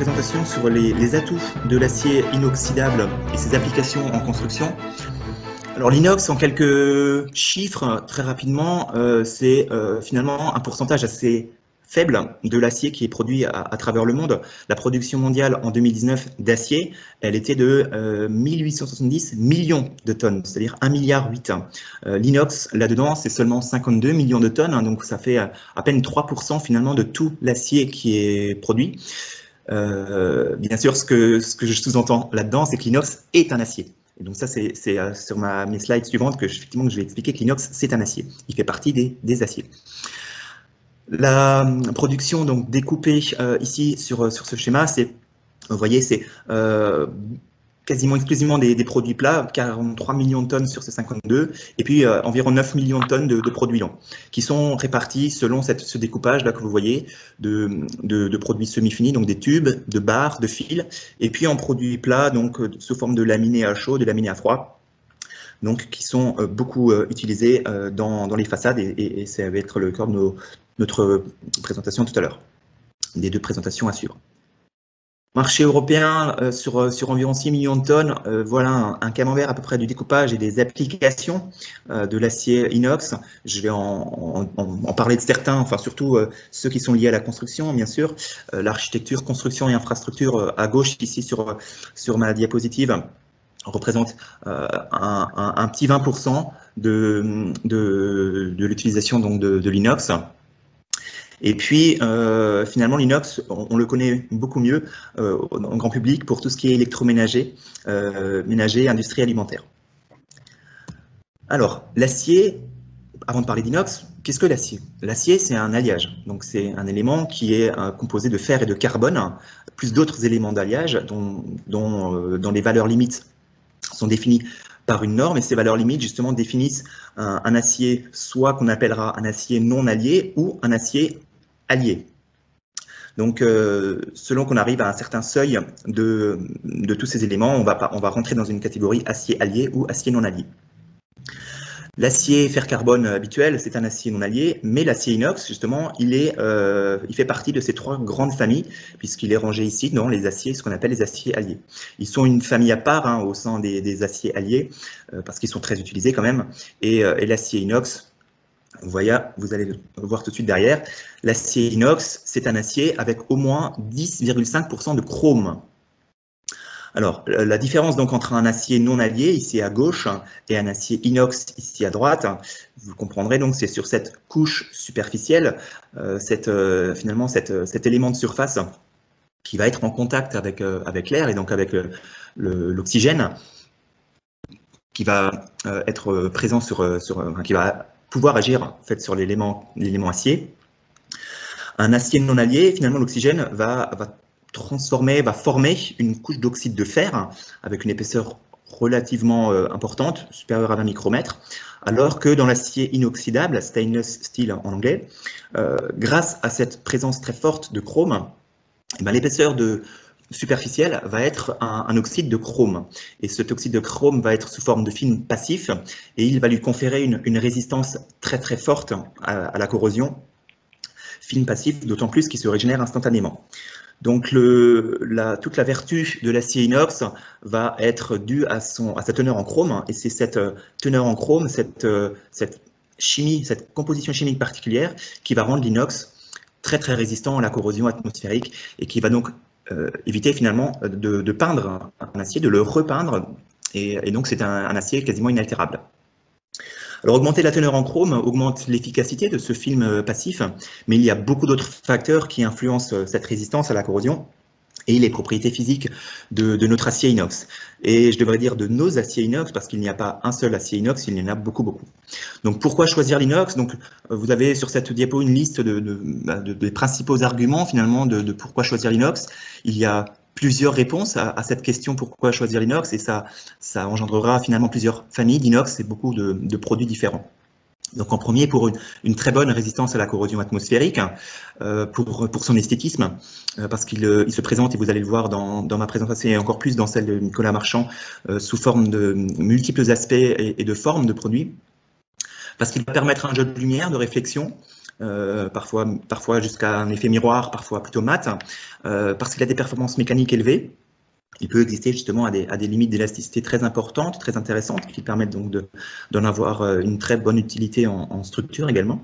présentation sur les atouts de l'acier inoxydable et ses applications en construction. Alors l'inox, en quelques chiffres, très rapidement, c'est finalement un pourcentage assez faible de l'acier qui est produit à travers le monde. La production mondiale en 2019 d'acier, elle était de 1870 millions de tonnes, c'est-à-dire 1,8 milliard. L'inox, là-dedans, c'est seulement 52 millions de tonnes, donc ça fait à peine 3% finalement de tout l'acier qui est produit. Bien sûr, ce que je sous-entends là-dedans, c'est que l'inox est un acier. Et donc ça, c'est sur mes slides suivantes que effectivement je vais expliquer que l'inox, c'est un acier. Il fait partie des aciers. La production donc découpée ici sur ce schéma, c'est, vous voyez, c'est quasiment exclusivement des produits plats, 43 millions de tonnes sur ces 52, et puis environ 9 millions de tonnes de produits longs, qui sont répartis selon ce découpage là que vous voyez de produits semi-finis, donc des tubes, de barres, de fils, et puis en produits plats, donc sous forme de laminé à chaud, de laminé à froid, donc qui sont beaucoup utilisés dans les façades, et ça va être le cœur de notre présentation tout à l'heure, des deux présentations à suivre. Marché européen sur environ 6 millions de tonnes, voilà un camembert à peu près du découpage et des applications de l'acier inox. Je vais en parler de certains, enfin surtout ceux qui sont liés à la construction, bien sûr. L'architecture, construction et infrastructure à gauche ici sur ma diapositive représente un petit 20% de l'utilisation donc de l'inox. Et puis, finalement, l'inox, on le connaît beaucoup mieux en grand public pour tout ce qui est électroménager, ménager, industrie alimentaire. Alors, l'acier, avant de parler d'inox, qu'est-ce que l'acier? L'acier, c'est un alliage. Donc, c'est un élément qui est composé de fer et de carbone, plus d'autres éléments d'alliage dont les valeurs limites sont définies par une norme, et ces valeurs limites, justement, définissent un acier soit qu'on appellera un acier non allié ou un acier allié. Donc, selon qu'on arrive à un certain seuil de tous ces éléments, on va rentrer dans une catégorie acier allié ou acier non allié. L'acier fer-carbone habituel, c'est un acier non allié, mais l'acier inox, justement, il fait partie de ces trois grandes familles, puisqu'il est rangé ici dans les aciers, ce qu'on appelle les aciers alliés. Ils sont une famille à part au sein des aciers alliés, parce qu'ils sont très utilisés quand même, et l'acier inox, vous allez le voir tout de suite derrière, l'acier inox, c'est un acier avec au moins 10,5% de chrome. Alors, la différence donc entre un acier non allié, ici à gauche, et un acier inox, ici à droite, vous comprendrez donc, c'est sur cette couche superficielle, finalement cet élément de surface qui va être en contact avec l'air et donc avec l'oxygène, qui va être présent qui va pouvoir agir en fait sur l'élément acier. Un acier non allié, finalement, l'oxygène va former une couche d'oxyde de fer avec une épaisseur relativement importante, supérieure à 20 micromètres, alors que dans l'acier inoxydable, stainless steel en anglais, grâce à cette présence très forte de chrome, l'épaisseur superficielle va être un oxyde de chrome. Et cet oxyde de chrome va être sous forme de film passif et il va lui conférer une résistance très très forte à la corrosion. Film passif, d'autant plus qu'il se régénère instantanément. Donc toute la vertu de l'acier inox va être due à sa teneur en chrome, et c'est cette teneur en chrome, cette chimie, cette composition chimique particulière qui va rendre l'inox très très résistant à la corrosion atmosphérique et qui va donc éviter finalement de peindre un acier, de le repeindre, et donc c'est un acier quasiment inaltérable. Alors, augmenter la teneur en chrome augmente l'efficacité de ce film passif, mais il y a beaucoup d'autres facteurs qui influencent cette résistance à la corrosion et les propriétés physiques de notre acier inox. Et je devrais dire de nos aciers inox, parce qu'il n'y a pas un seul acier inox, il y en a beaucoup, beaucoup. Donc, pourquoi choisir l'inox? Donc, vous avez sur cette diapo une liste des principaux arguments, finalement, de pourquoi choisir l'inox. Il y a plusieurs réponses à cette question pourquoi choisir l'inox, et ça engendrera finalement plusieurs familles d'inox et beaucoup de produits différents. Donc en premier, pour une très bonne résistance à la corrosion atmosphérique, pour son esthétisme, parce qu'il se présente, et vous allez le voir dans ma présentation et encore plus dans celle de Nicolas Marchand, sous forme de multiples aspects et de formes de produits, parce qu'il va permettre un jeu de lumière, de réflexion, parfois jusqu'à un effet miroir, parfois plutôt mat, parce qu'il a des performances mécaniques élevées. Il peut exister justement à des limites d'élasticité très importantes, très intéressantes, qui permettent donc d'en avoir une très bonne utilité en structure également.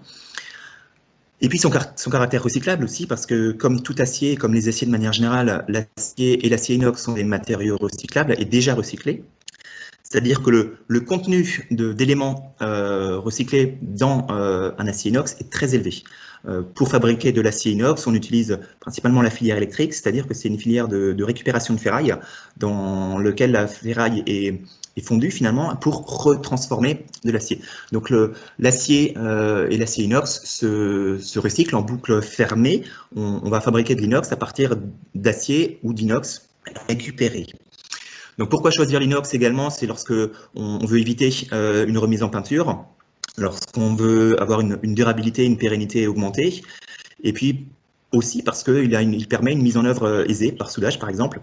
Et puis son caractère recyclable aussi, parce que comme tout acier, comme les aciers de manière générale, l'acier et l'acier inox sont des matériaux recyclables et déjà recyclés. C'est-à-dire que le contenu d'éléments recyclés dans un acier inox est très élevé. Pour fabriquer de l'acier inox, on utilise principalement la filière électrique, c'est-à-dire que c'est une filière de récupération de ferraille dans lequel la ferraille est fondue finalement pour retransformer de l'acier. Donc l'acier et l'acier inox se recyclent en boucle fermée. On va fabriquer de l'inox à partir d'acier ou d'inox récupéré. Donc pourquoi choisir l'inox également? C'est lorsque on veut éviter une remise en peinture, lorsqu'on veut avoir une durabilité, une pérennité augmentée, et puis aussi parce qu'il permet une mise en œuvre aisée par soudage par exemple.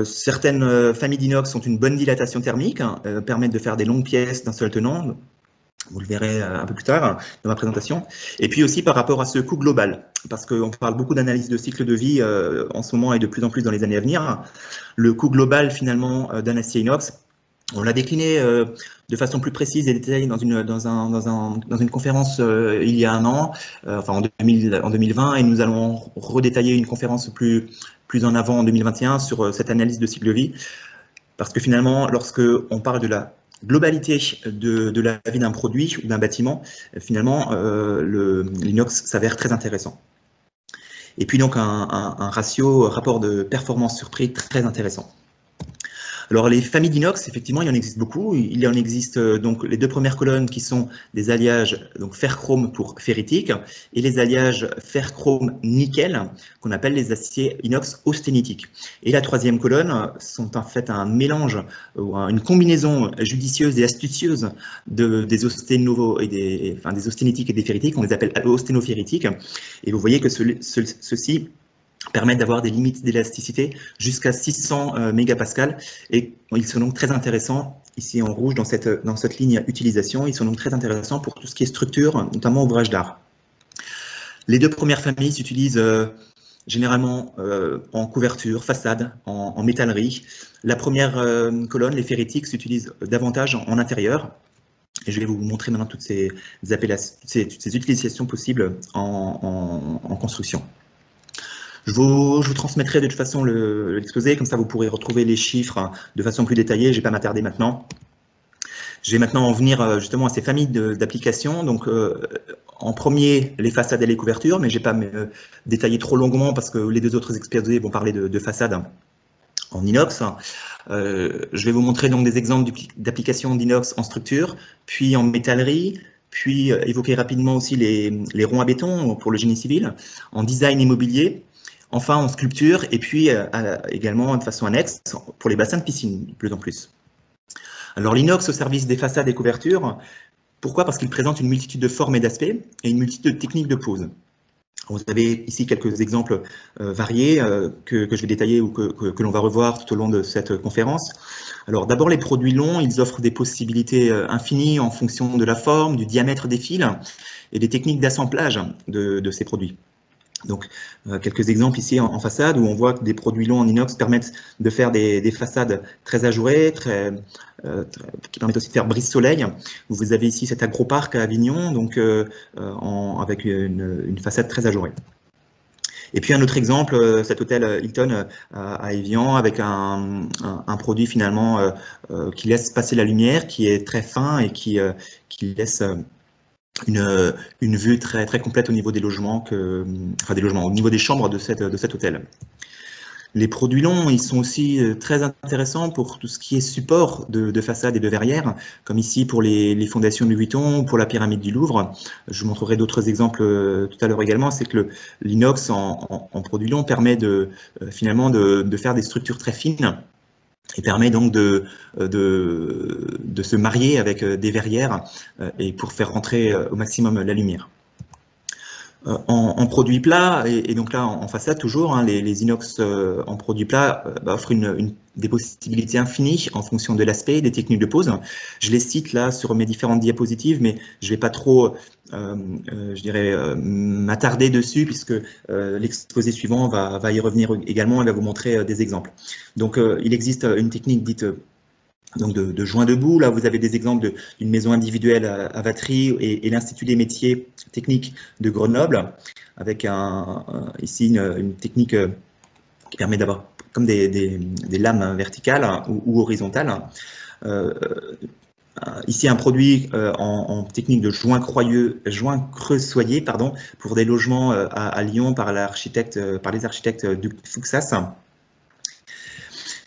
Certaines familles d'inox ont une bonne dilatation thermique, permettent de faire des longues pièces d'un seul tenant. Vous le verrez un peu plus tard dans ma présentation. Et puis aussi par rapport à ce coût global, parce qu'on parle beaucoup d'analyse de cycle de vie en ce moment et de plus en plus dans les années à venir. Le coût global finalement d'un acier inox, on l'a décliné de façon plus précise et détaillée dans une conférence il y a un an, enfin en 2020, et nous allons redétailler une conférence plus en avant en 2021 sur cette analyse de cycle de vie, parce que finalement, lorsque on parle de la globalité de la vie d'un produit ou d'un bâtiment, finalement, l'inox s'avère très intéressant. Et puis donc un rapport de performance sur prix très intéressant. Alors les familles d'inox, effectivement, il en existe beaucoup. Il en existe donc les deux premières colonnes qui sont des alliages donc fer-chrome pour ferritique et les alliages fer-chrome-nickel qu'on appelle les aciers inox austénitiques. Et la troisième colonne sont en fait un mélange ou une combinaison judicieuse et astucieuse des austénitiques et des ferritiques. On les appelle austénoferritiques. Et vous voyez que ceux-ci permettent d'avoir des limites d'élasticité jusqu'à 600 mégapascales et ils sont donc très intéressants, ici en rouge dans cette ligne utilisation, ils sont donc très intéressants pour tout ce qui est structure, notamment ouvrage d'art. Les deux premières familles s'utilisent généralement en couverture, façade, en métallerie. La première colonne, les ferritiques, s'utilisent davantage en intérieur. Et je vais vous montrer maintenant toutes ces utilisations possibles en construction. Je vous transmettrai de toute façon l'exposé, comme ça vous pourrez retrouver les chiffres de façon plus détaillée. Je ne vais pas m'attarder maintenant. Je vais maintenant en venir justement à ces familles d'applications. Donc, en premier, les façades et les couvertures, mais je ne vais pas me détailler trop longuement parce que les deux autres exposés vont parler de façades en inox. Je vais vous montrer donc des exemples d'applications d'inox en structure, puis en métallerie, puis évoquer rapidement aussi les ronds à béton pour le génie civil, en design immobilier, enfin en sculpture, et puis également de façon annexe pour les bassins de piscine, de plus en plus. Alors l'inox au service des façades et couvertures, pourquoi? Parce qu'il présente une multitude de formes et d'aspects, et une multitude de techniques de pose. Vous avez ici quelques exemples variés que je vais détailler ou que l'on va revoir tout au long de cette conférence. Alors d'abord, les produits longs, ils offrent des possibilités infinies en fonction de la forme, du diamètre des fils et des techniques d'assemblage de ces produits. Donc, quelques exemples ici en façade où on voit que des produits longs en inox permettent de faire des façades très ajourées, qui permettent aussi de faire brise-soleil. Vous avez ici cet agroparc à Avignon, donc avec une façade très ajourée. Et puis un autre exemple, cet hôtel Hilton à Évian, avec un produit finalement qui laisse passer la lumière, qui est très fin et qui laisse une vue très complète au niveau des logements, au niveau des chambres de cet hôtel. Les produits longs, ils sont aussi très intéressants pour tout ce qui est support de façade et de verrière, comme ici pour les fondations Louis Vuitton, pour la pyramide du Louvre. Je vous montrerai d'autres exemples tout à l'heure également. C'est que l'inox en produit long permet finalement de faire des structures très fines et permet donc de se marier avec des verrières et pour faire rentrer au maximum la lumière. En produit plat, et donc là en façade toujours, hein, les inox en produit plat offrent des possibilités infinies en fonction de l'aspect, des techniques de pose. Je les cite là sur mes différentes diapositives, mais je ne vais pas trop, je dirais, m'attarder dessus, puisque l'exposé suivant va y revenir également et va vous montrer des exemples. Donc il existe une technique dite donc de joint debout. Là, vous avez des exemples d'une maison individuelle à Vatry et l'Institut des métiers techniques de Grenoble, avec ici une technique qui permet d'avoir comme des lames verticales ou horizontales. Ici, un produit en technique de joint creussoyer, pardon, pour des logements à Lyon par les architectes Duc Fuxas.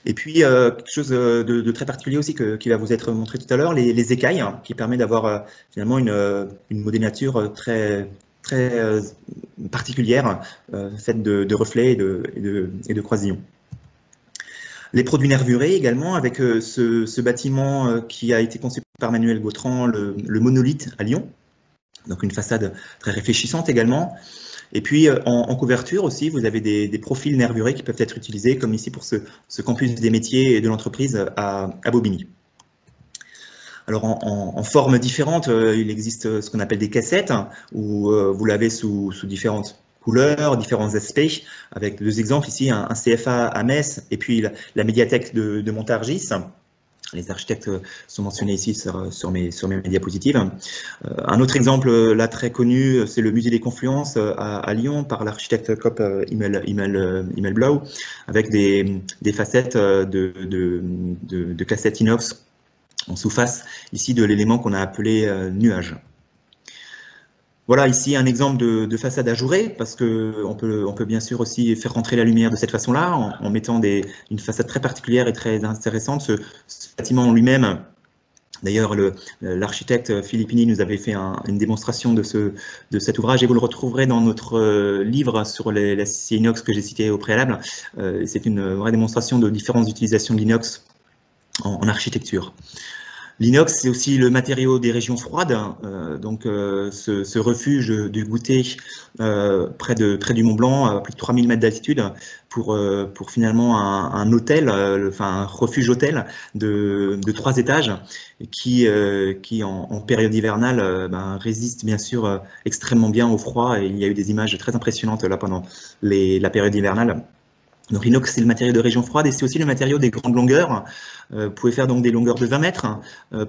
Et puis, quelque chose de très particulier aussi qui va vous être montré tout à l'heure, les écailles, hein, qui permet d'avoir finalement une modénature très particulière, faite de reflets et de croisillons. Les produits nervurés également, avec ce bâtiment qui a été conçu par Manuel Gautran, le Monolithe à Lyon. Donc une façade très réfléchissante également. Et puis en couverture aussi, vous avez des profils nervurés qui peuvent être utilisés, comme ici pour ce campus des métiers et de l'entreprise à Bobigny. Alors en formes différentes, il existe ce qu'on appelle des cassettes, où vous l'avez sous différentes couleurs, différents aspects, avec deux exemples ici, un CFA à Metz et puis la médiathèque de Montargis. Les architectes sont mentionnés ici sur mes diapositives. Un autre exemple là très connu, c'est le musée des Confluences à Lyon par l'architecte Kopp Immelblau, avec des facettes de cassettes inox en sous-face ici de l'élément qu'on a appelé nuage. Voilà ici un exemple de façade ajourée, parce qu'on peut bien sûr aussi faire rentrer la lumière de cette façon-là, en mettant une façade très particulière et très intéressante. Ce bâtiment en lui-même, d'ailleurs l'architecte Filippini nous avait fait une démonstration de cet ouvrage, et vous le retrouverez dans notre livre sur l'acier inox que j'ai cité au préalable. C'est une vraie démonstration de différentes utilisations de l'inox en architecture. L'inox, c'est aussi le matériau des régions froides, donc ce refuge du Goûter près du Mont Blanc, à plus de 3000 mètres d'altitude, pour finalement un hôtel, un refuge-hôtel de 3 étages, qui en période hivernale résiste bien sûr extrêmement bien au froid, et il y a eu des images très impressionnantes là pendant la période hivernale. Donc l'inox, c'est le matériau de région froide, et c'est aussi le matériau des grandes longueurs. Vous pouvez faire donc des longueurs de 20 mètres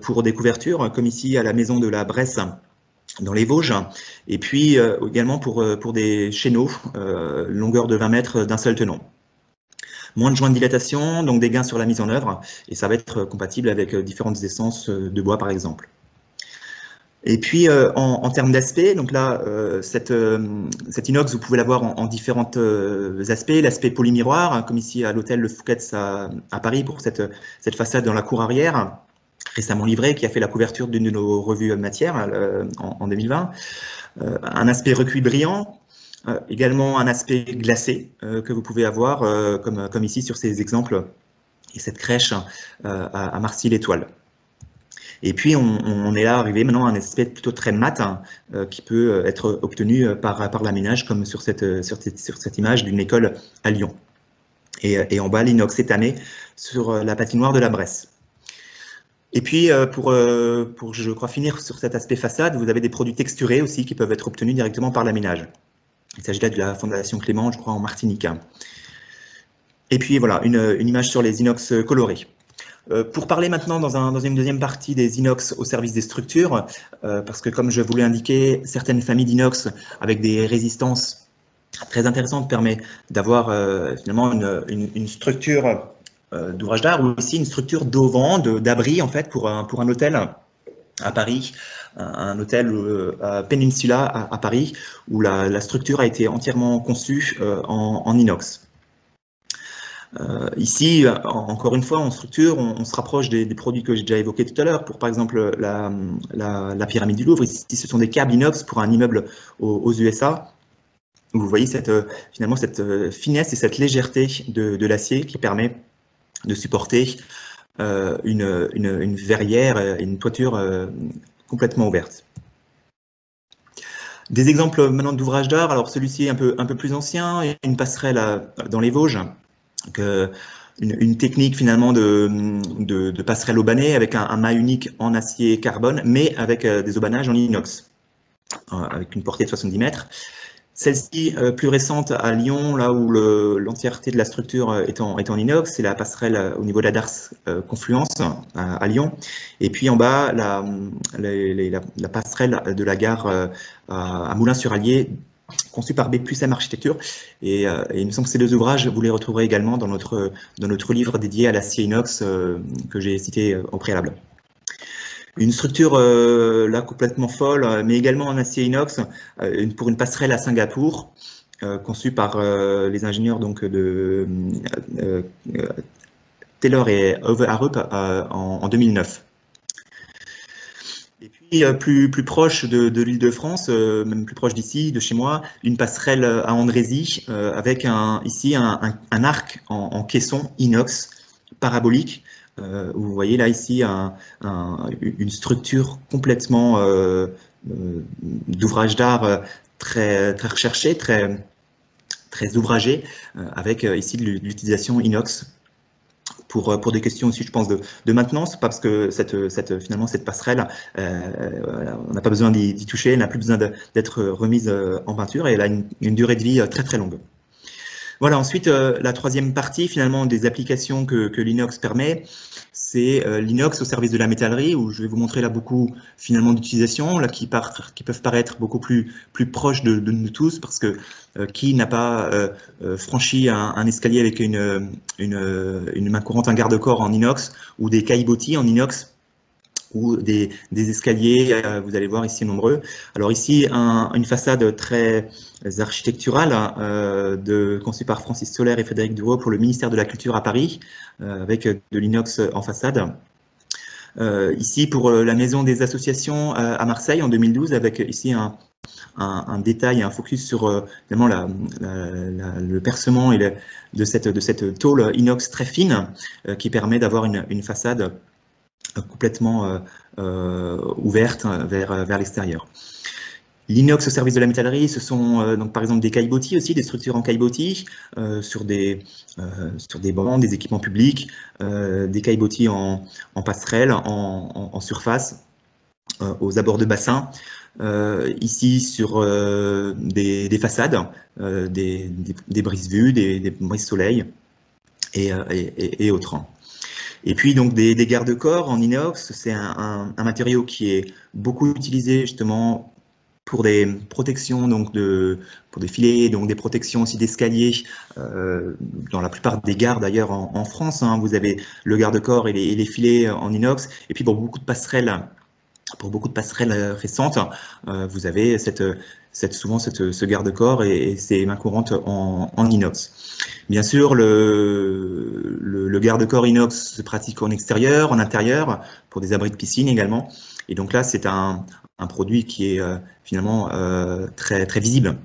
pour des couvertures, comme ici à la maison de la Bresse dans les Vosges, et puis également pour des chéneaux, longueur de 20 mètres d'un seul tenon. Moins de joints de dilatation, donc des gains sur la mise en œuvre, et ça va être compatible avec différentes essences de bois par exemple. Et puis en termes d'aspect, donc là, cette inox, vous pouvez l'avoir en différents aspects. L'aspect polymiroir, hein, comme ici à l'hôtel Le Fouquet's à Paris, pour cette façade dans la cour arrière, récemment livrée, qui a fait la couverture d'une de nos revues matières en 2020. Un aspect recuit brillant, également un aspect glacé que vous pouvez avoir, comme ici sur ces exemples, et cette crèche à Marcy-l'Étoile. Et puis, on est là arrivé maintenant à un aspect plutôt très mat, hein, qui peut être obtenu par l'aménage, comme sur cette image d'une école à Lyon. Et en bas, l'inox étamé sur la patinoire de la Bresse. Et puis, pour je crois finir sur cet aspect façade, vous avez des produits texturés aussi qui peuvent être obtenus directement par l'aménage. Il s'agit là de la Fondation Clément, je crois, en Martinique. Et puis voilà, une image sur les inox colorés. Pour parler maintenant dans une deuxième partie des inox au service des structures, parce que comme je vous l'ai indiqué, certaines familles d'inox avec des résistances très intéressantes permettent d'avoir finalement une structure d'ouvrage d'art, ou aussi une structure d'auvent, d'abri en fait pour un hôtel à Paris, un hôtel à Peninsula à Paris, où la structure a été entièrement conçue en inox. Ici, encore une fois, en structure, on se rapproche des produits que j'ai déjà évoqués tout à l'heure, pour par exemple la pyramide du Louvre. Ici, ce sont des câbles inox pour un immeuble aux USA. Vous voyez finalement cette finesse et cette légèreté de l'acier qui permet de supporter une verrière et une toiture complètement ouverte. Des exemples maintenant d'ouvrages d'art. Alors celui-ci est un peu plus ancien, une passerelle dans les Vosges, une technique finalement de passerelle aubanée avec un mât unique en acier carbone, mais avec des aubanages en inox, avec une portée de 70 mètres. Celle-ci, plus récente à Lyon, là où l'entièreté de la structure est en inox, c'est la passerelle au niveau de la Darse Confluence à Lyon. Et puis en bas, la passerelle de la gare à Moulins-sur-Allier, conçue par B+M Architecture. Et il me semble que ces deux ouvrages, vous les retrouverez également dans notre livre dédié à l'acier inox que j'ai cité au préalable. Une structure là complètement folle, mais également en acier inox, pour une passerelle à Singapour, conçue par les ingénieurs donc, de Taylor et Arup en 2009. Et puis plus proche de l'Île-de-France, même plus proche d'ici, de chez moi, une passerelle à Andrézy, avec ici un arc en caisson inox parabolique. Vous voyez là ici une structure complètement d'ouvrage d'art très recherché, très ouvragé, avec ici de l'utilisation inox pour des questions aussi, je pense, de maintenance, parce que finalement cette passerelle, on n'a pas besoin d'y toucher, elle n'a plus besoin d'être remise en peinture, et elle a une durée de vie très longue. Voilà, ensuite, la troisième partie, finalement, des applications que l'inox permet, c'est l'inox au service de la métallerie, où je vais vous montrer là beaucoup, finalement, d'utilisations, là, qui peuvent paraître beaucoup plus proches de nous tous, parce que qui n'a pas franchi un escalier avec une main courante, un garde-corps en inox, ou des caillebotis en inox, ou des escaliers, vous allez voir ici nombreux. Alors ici, une façade très architecturale conçue par Francis Soler et Frédéric Dureau pour le ministère de la Culture à Paris, avec de l'inox en façade. Ici, pour la Maison des Associations à Marseille en 2012, avec ici un détail, un focus sur évidemment le percement de cette tôle inox très fine qui permet d'avoir une façade complètement ouverte vers l'extérieur. L'inox au service de la métallerie, ce sont donc par exemple des caillebotis aussi, des structures en caillebotis sur des bancs, des équipements publics, des caillebotis en passerelle, en surface, aux abords de bassins. Ici sur des façades, des brises-vues, des brises-soleil et autres. Et puis donc des garde-corps en inox, c'est un matériau qui est beaucoup utilisé justement pour des protections, donc pour des filets, donc des protections aussi d'escaliers, dans la plupart des gares d'ailleurs en France, hein, vous avez le garde-corps et les filets en inox, et puis pour beaucoup de passerelles récentes, vous avez souvent ce garde-corps et ces mains courantes en inox. Bien sûr, le garde-corps inox se pratique en extérieur, en intérieur, pour des abris de piscine également. Et donc là, c'est un produit qui est finalement très visible.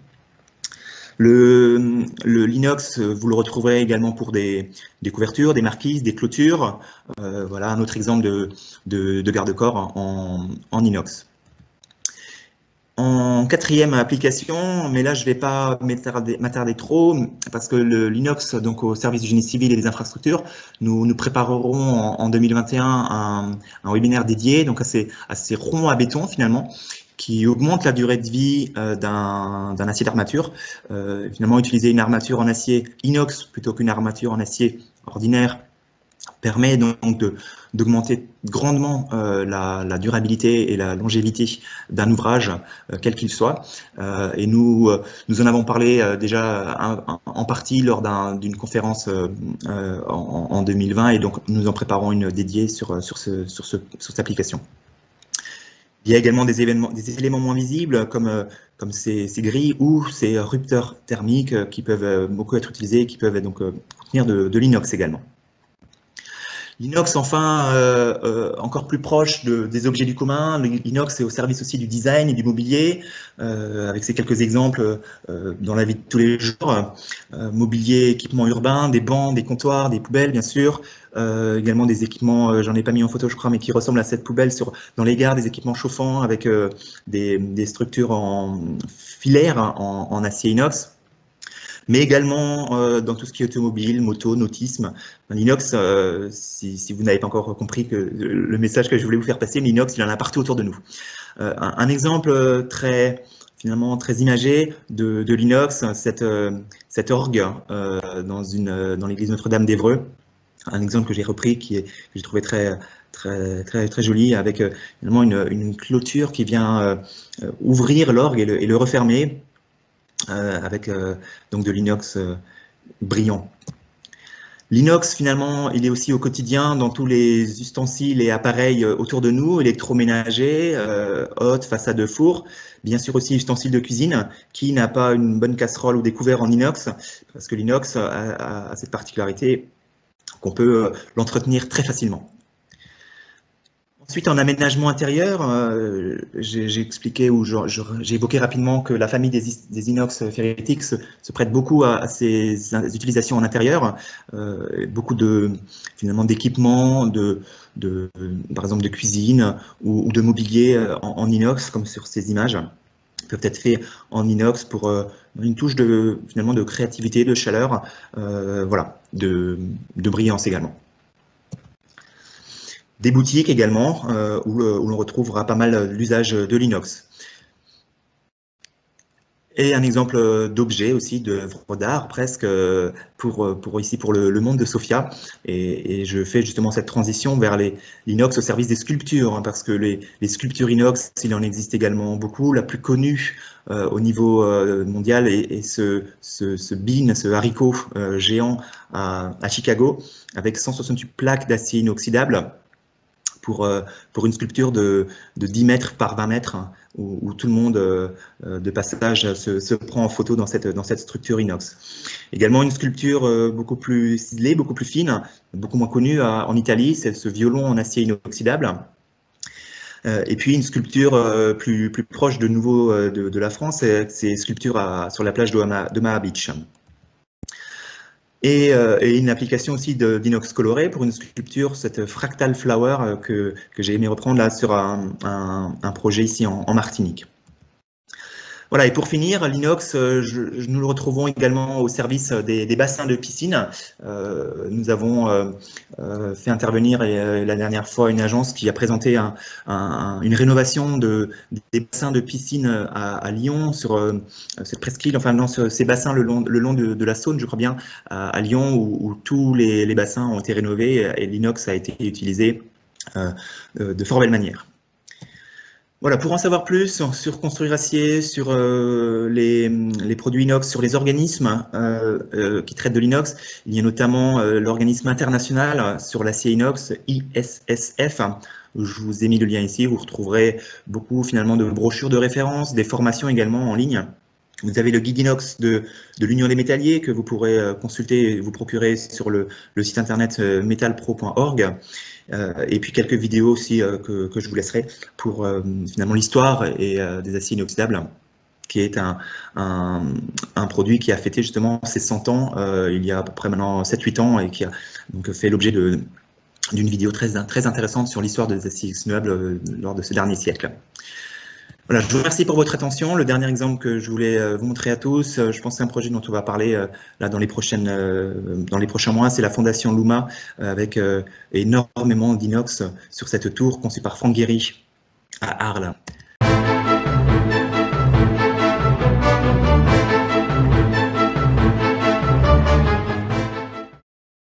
L'inox, vous le retrouverez également pour des couvertures, des marquises, des clôtures. Voilà un autre exemple de garde-corps en inox. En quatrième application, mais là je ne vais pas m'attarder trop, parce que l'inox, donc au service du génie civil et des infrastructures, nous préparerons en 2021 un webinaire dédié donc à ces ronds à béton finalement, qui augmentent la durée de vie d'un acier d'armature. Finalement, utiliser une armature en acier inox plutôt qu'une armature en acier ordinaire permet donc d'augmenter grandement la durabilité et la longévité d'un ouvrage, quel qu'il soit. Et nous en avons parlé déjà en partie lors d'une conférence en 2020, et donc nous en préparons une dédiée sur cette application. Il y a également des éléments moins visibles comme ces grilles ou ces rupteurs thermiques qui peuvent beaucoup être utilisés et qui peuvent donc contenir de l'inox également. L'inox, enfin, encore plus proche des objets du commun. L'inox est au service aussi du design et du mobilier, avec ces quelques exemples dans la vie de tous les jours. Mobilier, équipements urbains, des bancs, des comptoirs, des poubelles, bien sûr. Également des équipements, j'en ai pas mis en photo, je crois, mais qui ressemblent à cette poubelle dans les gares, des équipements chauffants avec des structures en filaire, en acier inox. Mais également dans tout ce qui est automobile, moto, nautisme. L'inox, si vous n'avez pas encore compris le message que je voulais vous faire passer, l'inox, il en a partout autour de nous. Un exemple finalement très imagé de l'inox, cette orgue dans l'église Notre-Dame d'Évreux. Un exemple que j'ai repris, que j'ai trouvé très joli, avec finalement une clôture qui vient ouvrir l'orgue et le refermer, avec donc de l'inox brillant. L'inox, finalement, il est aussi au quotidien dans tous les ustensiles et appareils autour de nous, électroménagers, hôtes, façades de four, bien sûr aussi ustensiles de cuisine. Qui n'a pas une bonne casserole ou des couverts en inox? Parce que l'inox a cette particularité qu'on peut l'entretenir très facilement. Ensuite, en aménagement intérieur, j'ai expliqué ou j'ai évoqué rapidement que la famille des inox ferritiques se prête beaucoup à ces utilisations en intérieur. Beaucoup finalement d'équipements, par exemple de cuisine ou de mobilier en inox, comme sur ces images, peuvent être faits en inox pour une touche finalement de créativité, de chaleur, voilà, de brillance également. Des boutiques également, où l'on retrouvera pas mal l'usage de l'inox. Et un exemple d'objet aussi, d'œuvre d'art presque, pour le monde de Sophia. Et je fais justement cette transition vers l'inox au service des sculptures, hein, parce que les sculptures inox, il en existe également beaucoup. La plus connue au niveau mondial est ce bean, ce haricot géant à Chicago, avec 168 plaques d'acier inoxydable, pour une sculpture de 10 mètres par 20 mètres, hein, où tout le monde de passage se prend en photo dans cette structure inox. Également une sculpture beaucoup plus ciselée, beaucoup plus fine, beaucoup moins connue en Italie, c'est ce violon en acier inoxydable. Et puis une sculpture plus proche de nouveau de la France, c'est sculpture sur la plage d'Omaha Beach. Et une application aussi d'inox coloré pour une sculpture, cette Fractal Flower que j'ai aimé reprendre là sur un projet ici en Martinique. Voilà, et pour finir, l'inox, nous le retrouvons également au service des bassins de piscine. Nous avons fait intervenir la dernière fois une agence qui a présenté une rénovation des bassins de piscine à Lyon, sur cette presqu'île, enfin non, sur ces bassins le long de la Saône, je crois bien, à Lyon, où tous les bassins ont été rénovés et l'inox a été utilisé de fort belle manière. Voilà, pour en savoir plus sur Construire Acier, sur les produits inox, sur les organismes qui traitent de l'inox, il y a notamment l'organisme international sur l'acier inox, ISSF. Je vous ai mis le lien ici, vous retrouverez beaucoup finalement de brochures de référence, des formations également en ligne. Vous avez le guide inox de l'Union des métalliers que vous pourrez consulter et vous procurer sur le site internet metalpro.org. Et puis quelques vidéos aussi que je vous laisserai pour finalement l'histoire des aciers inoxydables, qui est un produit qui a fêté justement ses 100 ans il y a à peu près maintenant 7-8 ans et qui a donc fait l'objet d'une vidéo très intéressante sur l'histoire des aciers inoxydables lors de ce dernier siècle. Voilà, je vous remercie pour votre attention. Le dernier exemple que je voulais vous montrer à tous, je pense que c'est un projet dont on va parler là dans les prochains mois, c'est la fondation Luma, avec énormément d'inox sur cette tour conçue par Franck Guéry à Arles.